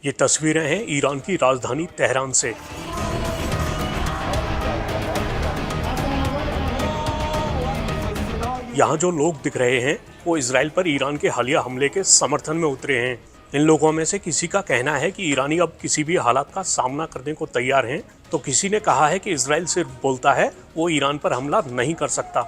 ये तस्वीरें हैं ईरान की राजधानी तेहरान से। यहाँ जो लोग दिख रहे हैं वो इजराइल पर ईरान के हालिया हमले के समर्थन में उतरे हैं। इन लोगों में से किसी का कहना है कि ईरानी अब किसी भी हालात का सामना करने को तैयार हैं, तो किसी ने कहा है कि इजराइल सिर्फ बोलता है, वो ईरान पर हमला नहीं कर सकता।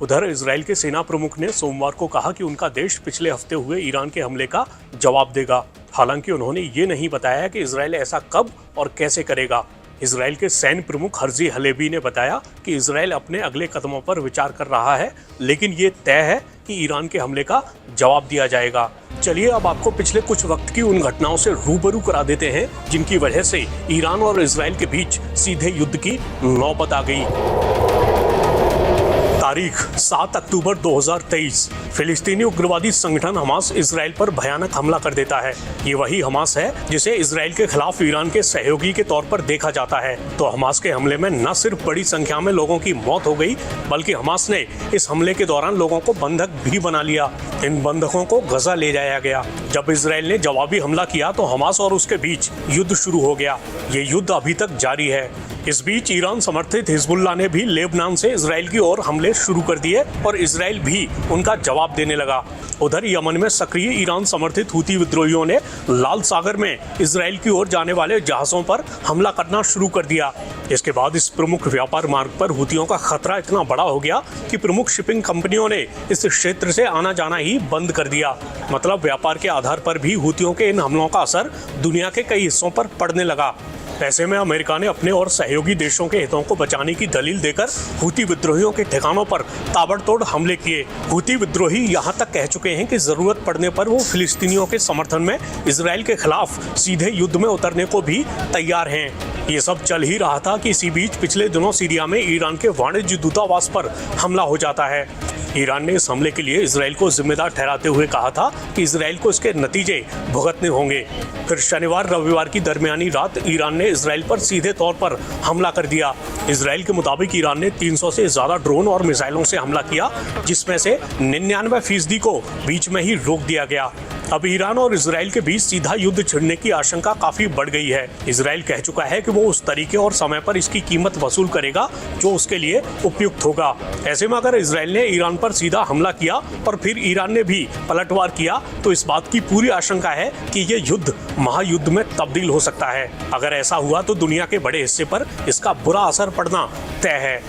उधर इजराइल के सेना प्रमुख ने सोमवार को कहा कि उनका देश पिछले हफ्ते हुए ईरान के हमले का जवाब देगा। हालांकि उन्होंने ये नहीं बताया कि इजराइल ऐसा कब और कैसे करेगा। इजराइल के सैन्य प्रमुख हर्जी हलेबी ने बताया कि इजराइल अपने अगले कदमों पर विचार कर रहा है, लेकिन ये तय है कि ईरान के हमले का जवाब दिया जाएगा। चलिए अब आपको पिछले कुछ वक्त की उन घटनाओं से रूबरू करा देते हैं जिनकी वजह से ईरान और इजराइल के बीच सीधे युद्ध की नौबत आ गई। तारीख 7 अक्टूबर 2023 फिलिस्तीनी उग्रवादी संगठन हमास इजराइल पर भयानक हमला कर देता है। ये वही हमास है जिसे इजराइल के खिलाफ ईरान के सहयोगी के तौर पर देखा जाता है। तो हमास के हमले में न सिर्फ बड़ी संख्या में लोगों की मौत हो गई, बल्कि हमास ने इस हमले के दौरान लोगों को बंधक भी बना लिया। इन बंधकों को गजा ले जाया गया। जब इजराइल ने जवाबी हमला किया तो हमास और उसके बीच युद्ध शुरू हो गया। ये युद्ध अभी तक जारी है। इस बीच ईरान समर्थित हिजबुल्लाह ने भी लेबनान से इजराइल की ओर हमले शुरू कर दिए और इजराइल भी उनका जवाब देने लगा। उधर यमन में सक्रिय ईरान समर्थित हूती विद्रोहियों ने लाल सागर में इजराइल की ओर जाने वाले जहाज़ों पर हमला करना शुरू कर दिया। इसके बाद इस प्रमुख व्यापार मार्ग पर हूतियों का खतरा इतना बड़ा हो गया कि प्रमुख शिपिंग कंपनियों ने इस क्षेत्र से आना जाना ही बंद कर दिया। मतलब व्यापार के आधार पर भी हूतियों के इन हमलों का असर दुनिया के कई हिस्सों पर पड़ने लगा। ऐसे में अमेरिका ने अपने और सहयोगी देशों के हितों को बचाने की दलील देकर हूती विद्रोहियों के ठिकानों पर ताबड़तोड़ हमले किए। हूती विद्रोही यहाँ तक कह चुके हैं कि जरूरत पड़ने पर वो फिलिस्तीनियों के समर्थन में इजराइल के खिलाफ सीधे युद्ध में उतरने को भी तैयार हैं। ये सब चल ही रहा था कि इसी बीच पिछले दिनों सीरिया में ईरान के वाणिज्य दूतावास पर हमला हो जाता है। ईरान ने इस हमले के लिए इजराइल को जिम्मेदार ठहराते हुए कहा था कि इजराइल को इसके नतीजे भुगतने होंगे। फिर शनिवार रविवार की दरमियानी रात ईरान ने इजराइल पर सीधे तौर पर हमला कर दिया। इजराइल के मुताबिक ईरान ने 300 से ज़्यादा ड्रोन और मिसाइलों से हमला किया, जिसमें से 99% को बीच में ही रोक दिया गया। अब ईरान और इजराइल के बीच सीधा युद्ध छिड़ने की आशंका काफी बढ़ गई है। इजराइल कह चुका है कि वो उस तरीके और समय पर इसकी कीमत वसूल करेगा जो उसके लिए उपयुक्त होगा। ऐसे में अगर इजराइल ने ईरान पर सीधा हमला किया और फिर ईरान ने भी पलटवार किया तो इस बात की पूरी आशंका है कि ये युद्ध महायुद्ध में तब्दील हो सकता है। अगर ऐसा हुआ तो दुनिया के बड़े हिस्से पर इसका बुरा असर पड़ना तय है।